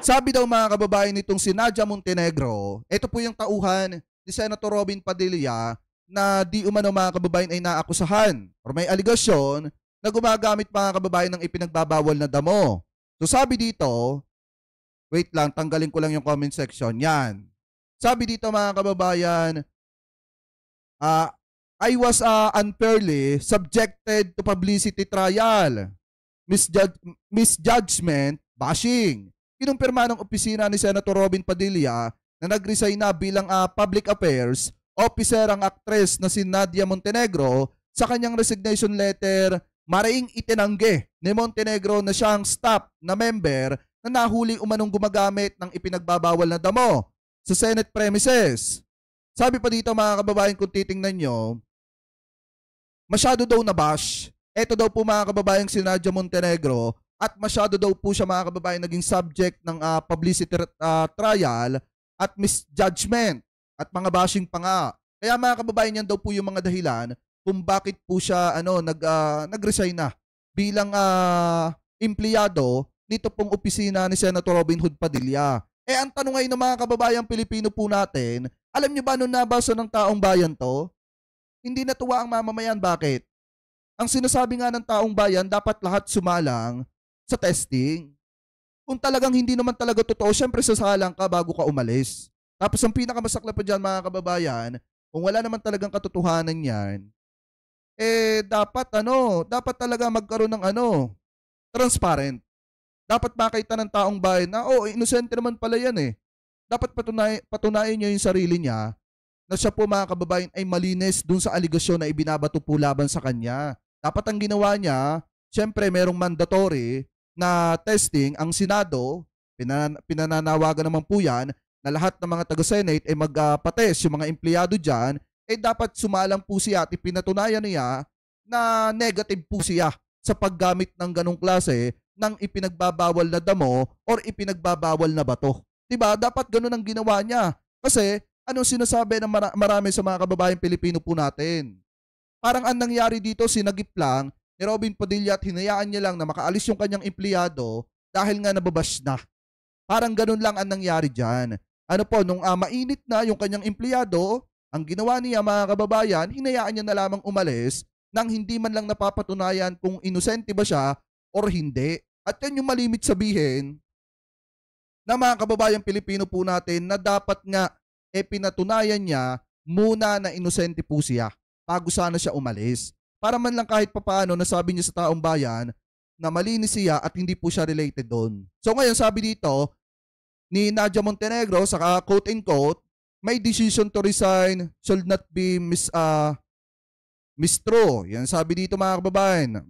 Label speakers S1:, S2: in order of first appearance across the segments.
S1: Sabi daw mga kababayan nitong si Nadia Montenegro, ito po yung tauhan ni Senator Robin Padilla na di umano mga kababayan ay naakusahan or may aligasyon na gumagamit mga kababayan ng ipinagbabawal na damo. So sabi dito, wait lang, tanggalin ko lang yung comment section. Yan. Sabi dito mga kababayan, I was unfairly subjected to publicity trial, misjudgment, bashing. Kinumpirma ng opisina ni Senator Robin Padilla na nag-resign na bilang public affairs officer ang aktres na si Nadia Montenegro sa kanyang resignation letter. Maring itinanggi ni Montenegro na siyang staff na member na nahuli umanong gumagamit ng ipinagbabawal na damo sa Senate premises. Sabi pa dito mga kababayan kung titingnan nyo, masyado daw nabash. Ito daw po mga kababayan si Nadia Montenegro at masyado daw po siya mga kababayan naging subject ng publicity trial at misjudgment at mga bashing pa nga. Kaya mga kababayan yan daw po yung mga dahilan kung bakit po siya nag-resign na bilang empleyado nito pong opisina ni Senator Robin Hood Padilla. Ang tanong ngayon ng mga kababayang Pilipino po natin, alam niyo ba nung nabasa ng taong bayan to? Hindi natuwa ang mamamayan. Bakit? Ang sinasabi nga ng taong bayan, dapat lahat sumalang sa testing. Kung talagang hindi naman talaga totoo, syempre sasalang ka bago ka umalis. Tapos ang pinakamasakla pa dyan mga kababayan, kung wala naman talagang katotohanan yan, dapat talaga magkaroon ng transparent. Dapat makita ng taong bayan na, inosente naman pala yan eh. Dapat patunayan niya yung sarili niya na siya po mga kababayan ay malinis dun sa aligasyon na ibinabato po laban sa kanya. Dapat ang ginawa niya, syempre merong mandatory na testing ang Senado, pinananawagan naman po yan na lahat ng mga taga-Senate ay magpatest yung mga empleyado dyan, dapat sumalang po siya at ipinatunayan niya na negative po siya sa paggamit ng ganong klase ng ipinagbabawal na damo or ipinagbabawal na bato. Diba? Dapat ganun ang ginawa niya. Kasi anong sinasabi ng marami sa mga kababayang Pilipino po natin? Parang ang nangyari dito, sinagip lang ni Robin Padilla at hinayaan niya lang na makaalis yung kanyang empleyado dahil nga nababash na. Parang ganun lang ang nangyari dyan. Nung mainit na yung kanyang empleyado, ang ginawa niya mga kababayan, hinayaan niya na lamang umalis nang hindi man lang napapatunayan kung inosente ba siya or hindi. At yan yung malimit sabihin na mga kababayang Pilipino po natin na dapat nga pinatunayan niya muna na inosente po siya bago sana siya umalis. Para man lang kahit papaano nasabi niya sa taong bayan na malinis siya at hindi po siya related doon. So ngayon sabi dito ni Nadia Montenegro, saka quote and quote, may decision to resign should not be mistrue. Yan sabi dito mga kababayan.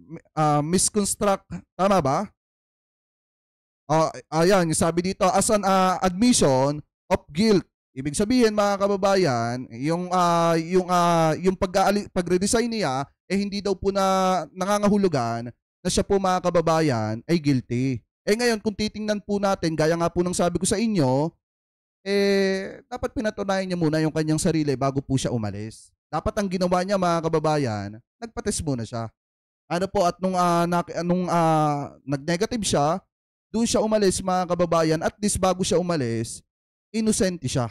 S1: Misconstruct, tama ba? Ayan, sabi dito, as an admission of guilt. Ibig sabihin mga kababayan, yung pagre-resign niya, hindi daw po na nangangahulugan na siya po mga kababayan ay guilty. Ngayon, kung titingnan po natin, gaya nga po ng sabi ko sa inyo, dapat pinatunayan niya muna yung kanyang sarili bago po siya umalis. Dapat ang ginawa niya mga kababayan, nagpa-test muna siya. At nung nag-negative siya, doon siya umalis mga kababayan, at least bago siya umalis, inosente siya.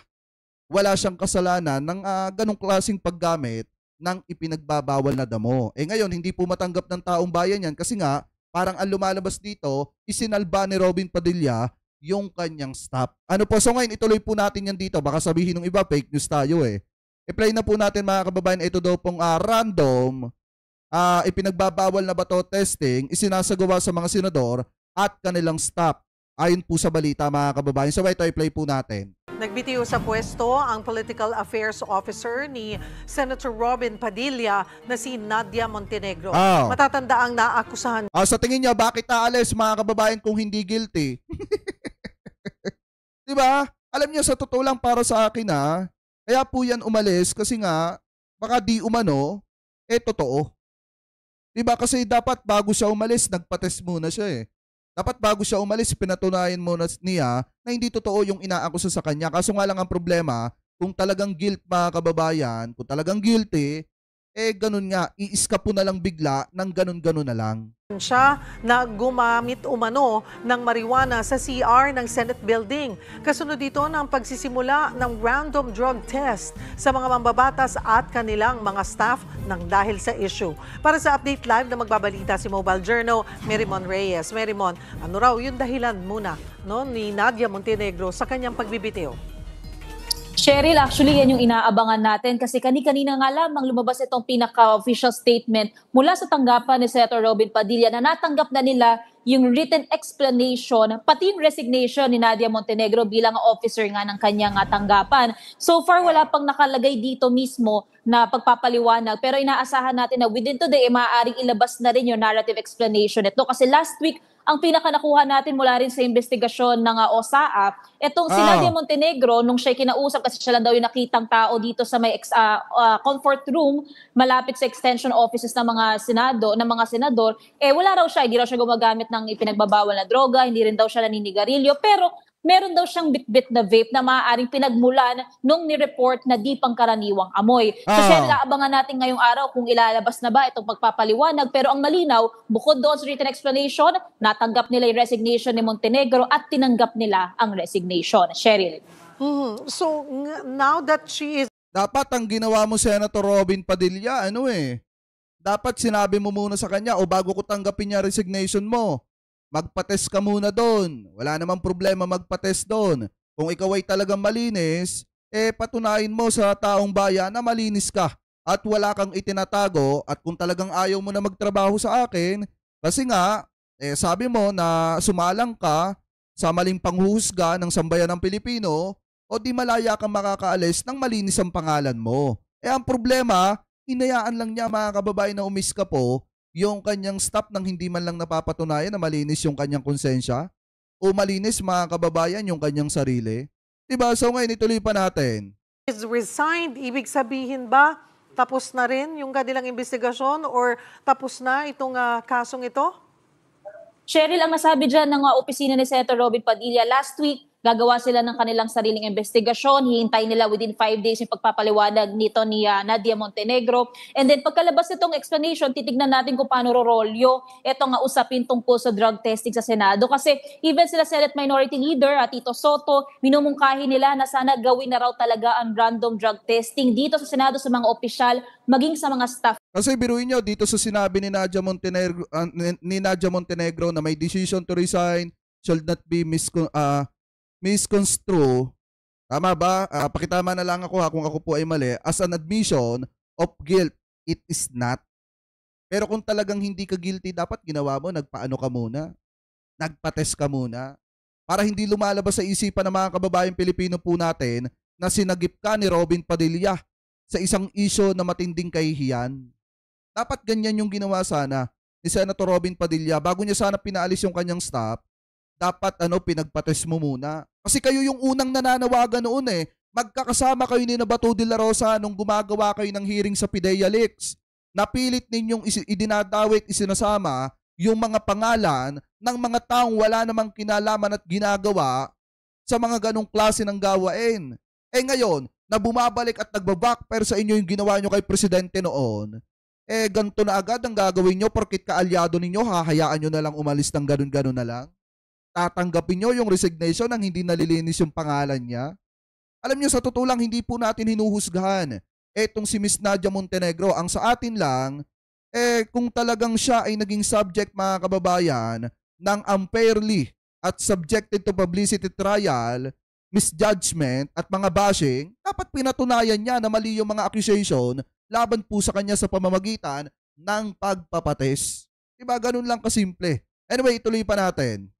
S1: Wala siyang kasalanan ng ganong klaseng paggamit ng ipinagbabawal na damo. Ngayon, hindi po matanggap ng taong bayan yan kasi nga, parang ang lumalabas dito, isinalba ni Robin Padilla yung kanyang staff. So ngayon, ituloy po natin yan dito. Baka sabihin ng iba, fake news tayo eh. I-play na po natin mga kababayan, ito daw pong random, ipinagbabawal na bato testing, isinasagawa sa mga senador at kanilang staff. Ayon po sa balita mga kababayan. So ito i-play po natin.
S2: Nagbitiw sa pwesto ang Political Affairs Officer ni Senator Robin Padilla na si Nadia Montenegro. Matatanda ang naakusahan.
S1: Sa tingin niya, bakit naalis mga kababayan kung hindi guilty? Diba? Alam niyo, sa totoo lang para sa akin kaya po yan umalis kasi nga, baka di umano, totoo. Diba? Kasi dapat bago siya umalis, nagpa-test muna siya eh. Dapat bago siya umalis, pinatunayan muna niya na hindi totoo yung inaakusa sa kanya. Kaso nga lang ang problema, kung talagang guilt mga kababayan, kung talagang guilty, ganun nga, iiskapo na lang bigla ng ganun-ganun na lang.
S2: Siya na gumamit umano ng marijuana sa CR ng Senate Building. Kasunod dito ng pagsisimula ng random drug test sa mga mambabatas at kanilang mga staff ng dahil sa issue. Para sa Update Live na magbabalita si Mobile Journal, Merymon Reyes. Merymon, ano raw yung dahilan muna ni Nadia Montenegro sa kanyang pagbibitiw?
S3: Cheryl, actually yan yung inaabangan natin kasi kani-kanina nga lamang lumabas itong pinaka-official statement mula sa tanggapan ni Senator Robin Padilla na natanggap na nila yung written explanation, pati yung resignation ni Nadia Montenegro bilang officer nga ng kanyang tanggapan. So far, wala pang nakalagay dito mismo na pagpapaliwanag pero inaasahan natin na within today, maaaring ilabas na rin yung narrative explanation ito kasi last week, ang pinaka-nakuha natin mula rin sa investigasyon ng OSAA, itong si Nadia Montenegro, nung siya kinausap, kasi siya lang daw yung nakitang tao dito sa may comfort room, malapit sa extension offices ng mga senador, wala raw siya, hindi raw siya gumagamit ng ipinagbabawal na droga, hindi rin daw siya naninigarilyo, pero meron daw siyang bit-bit na vape na maaaring pinagmulan nung ni-report na di pangkaraniwang amoy. So siya, nilaabangan natin ngayong araw kung ilalabas na ba itong pagpapaliwanag. Pero ang malinaw, bukod doon sa written explanation, natanggap nila yung resignation ni Montenegro at tinanggap nila ang resignation. Cheryl.
S2: So now that she is...
S1: Dapat ang ginawa mo, Senator Robin Padilla, dapat sinabi mo muna sa kanya o bago ko tanggapin niya resignation mo, magpa-test ka muna doon. Wala namang problema magpa-test doon. Kung ikaw ay talagang malinis, patunayin mo sa taong bayan na malinis ka at wala kang itinatago at kung talagang ayaw mo na magtrabaho sa akin, kasi nga, sabi mo na sumalang ka sa maling panghuhusga ng sambayan ng Pilipino o di malaya kang makakaalis ng malinis ang pangalan mo. Ang problema, hinayaan lang niya mga kababayan na umiska po yung kanyang staff nang hindi man lang napapatunayan na malinis yung kanyang konsensya o malinis mga kababayan yung kanyang sarili. Diba? So ngayon ituloy pa natin.
S2: Is resigned, ibig sabihin ba tapos na rin yung kanilang investigasyon or tapos na itong kasong ito?
S3: Cheryl, ang nasabi dyan ng opisina ni Senator Robin Padilla last week, gagawa sila ng kanilang sariling investigasyon. Hihintayin nila within 5 days yung pagpapaliwanag nito ni Nadia Montenegro. And then pagkalabas nitong explanation, titignan natin kung paano rorolyo itong usapin tungkol sa drug testing sa Senado. Kasi even sila Senate Minority Leader, Tito Soto, minumungkahi nila na sana gawin na raw talaga ang random drug testing dito sa Senado sa mga opisyal, maging sa mga staff.
S1: Kasi biruin nyo, dito sa sinabi ni Nadia Montenegro na may decision to resign should not be misconstrue. Tama ba? Pakitama na lang ako kung ako po ay mali. As an admission of guilt, it is not. Pero kung talagang hindi ka guilty, dapat ginawa mo, nagpaano ka muna. Nagpa-test ka muna. Para hindi lumalabas sa isipan ng mga kababayang Pilipino po natin na sinagip ka ni Robin Padilla sa isang issue na matinding kahihiyan. Dapat ganyan yung ginawa sana ni Senator Robin Padilla. Bago niya sana pinaalis yung kanyang staff, dapat pinagpa-test mo muna. Kasi kayo yung unang nananawagan noon Magkakasama kayo ni Bato de la Rosa nung gumagawa kayo ng hearing sa PIDEA Leaks. Napilit ninyong idinadawit, isinasama yung mga pangalan ng mga taong wala namang kinalaman at ginagawa sa mga ganong klase ng gawain. Ngayon, na bumabalik at nagbabackfire sa inyo yung ginawa nyo kay Presidente noon, ganito na agad ang gagawin nyo porkit kaalyado ninyo, hahayaan nyo na lang umalis ng ganun-ganun na lang. Tatanggapin nyo yung resignation nang hindi nalilinis yung pangalan niya. Alam nyo, sa totoo lang, hindi po natin hinuhusgahan etong si Miss Nadia Montenegro. Ang sa atin lang, kung talagang siya ay naging subject, mga kababayan, ng unfairly at subjected to publicity trial, misjudgment at mga bashing, dapat pinatunayan niya na mali yung mga accusation laban po sa kanya sa pamamagitan ng pagpapates. Diba? Ganun lang kasimple. Anyway, ituloy pa natin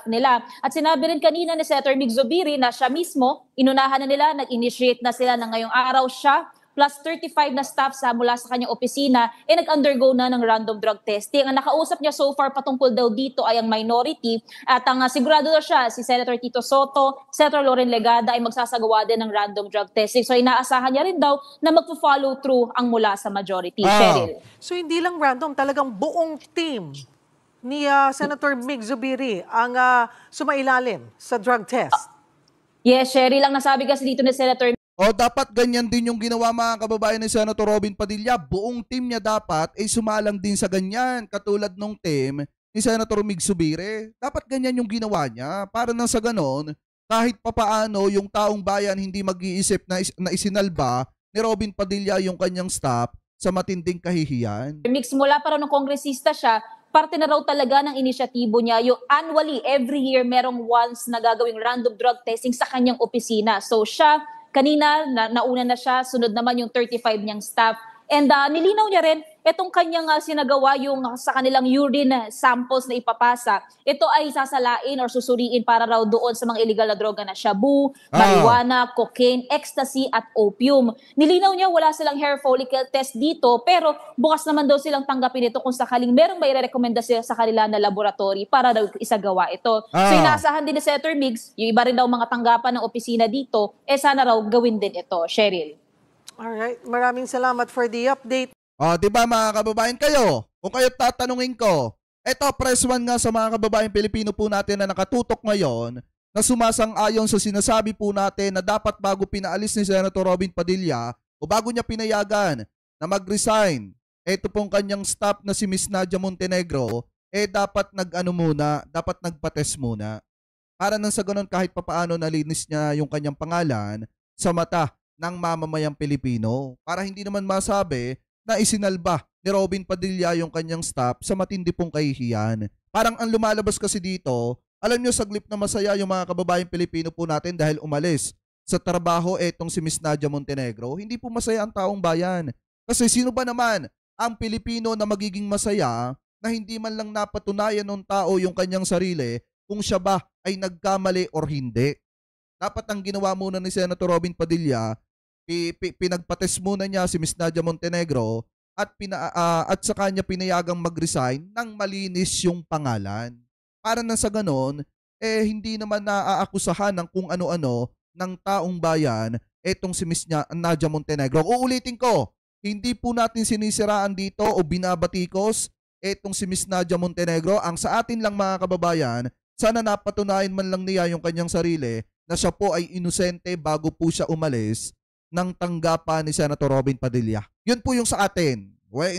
S3: nila. At sinabi rin kanina ni Senator Mig Zubiri na siya mismo, inunahan na nila, nag-initiate na sila na ngayong araw siya, plus 35 na staff mula sa kanyang opisina, nag-undergo na ng random drug testing. Ang nakausap niya so far patungkol daw dito ay ang minority at ang sigurado na siya, si Senator Tito Soto, Senator Loren Legada ay magsasagawa din ng random drug testing. So inaasahan niya rin daw na magpo-follow through ang mula sa majority. Cheryl.
S2: So hindi lang random, talagang buong team ni Senator Mig Zubiri ang sumailalim sa drug test.
S3: Yes, Cheryl, ang nasabi kasi dito ni Senator
S1: O dapat ganyan din yung ginawa mga kababayan ni Senator Robin Padilla. Buong team niya dapat ay sumalang din sa ganyan. Katulad nung team ni Senator Mig Subire. Dapat ganyan yung ginawa niya. Para nang sa ganon, kahit papaano yung taong bayan hindi mag-iisip na isinalba ni Robin Padilla yung kanyang staff sa matinding kahihiyan.
S3: Mix mula pa raw ng kongresista siya, parte na raw talaga ng inisyatibo niya yung annually, every year, merong once na gagawing random drug testing sa kanyang opisina. So siya, kanina, nauna na siya, sunod naman yung 35 niyang staff. And nilinaw niya rin, itong kanyang sinagawa yung sa kanilang urine samples na ipapasa, ito ay sasalain or susuriin para raw doon sa mga illegal na droga na shabu, marijuana, cocaine, ecstasy at opium. Nilinaw niya wala silang hair follicle test dito, pero bukas naman daw silang tanggapin ito kung sakaling merong may rekomenda sila sa kanila na laboratory para daw isagawa ito. So inaasahan din ni Senator Migs, yung iba rin daw mga tanggapan ng opisina dito, sana raw gawin din ito. Cheryl.
S2: Alright, maraming salamat for the update.
S1: Di ba mga kababayan kayo? Kung kayo tatanungin ko, eto press 1 nga sa mga kababayan Pilipino po natin na nakatutok ngayon na sumasang-ayon sa sinasabi po natin na dapat bago pinaalis ni Senator Robin Padilla o bago niya pinayagan na mag-resign, eto pong kanyang staff na si Miss Nadia Montenegro, dapat dapat nagpa-test muna. Para nang sa ganun kahit papaano nalinis niya yung kanyang pangalan sa mata ng mamamayang Pilipino para hindi naman masabi na isinalba ni Robin Padilla yung kanyang staff sa matindi pong kahihiyan. Parang ang lumalabas kasi dito, alam nyo saglip na masaya yung mga kababayang Pilipino po natin dahil umalis sa trabaho etong si Miss Nadia Montenegro. Hindi po masaya ang taong bayan. Kasi sino ba naman ang Pilipino na magiging masaya na hindi man lang napatunayan ng tao yung kanyang sarili kung siya ba ay nagkamali or hindi. Dapat ang ginawa muna ni Senator Robin Padilla, pinagpates muna niya si Miss Nadia Montenegro at sa kanya pinayagang mag-resign nang malinis yung pangalan. Para na sa ganon, hindi naman naaakusahan ng kung ano-ano ng taong bayan etong si Miss Nadia Montenegro. Uulitin ko, hindi po natin sinisiraan dito o binabatikos etong si Miss Nadia Montenegro. Ang sa atin lang mga kababayan, sana napatunayan man lang niya yung kanyang sarili na siya po ay inosente bago po siya umalis ng tanggapan ni Senator Robin Padilla. Yun po yung sa atin.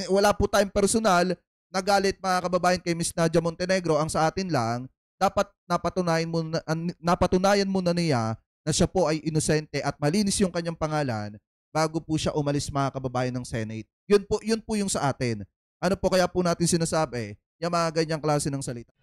S1: Wala po tayong personal na galit mga kababayan kay Miss Nadia Montenegro. Ang sa atin lang, dapat napatunayan muna niya na siya po ay inosente at malinis yung kanyang pangalan bago po siya umalis mga kababayan ng Senate. Yun po yung sa atin. Ano po kaya po natin sinasabi? Yung mga ganyang klase ng salita.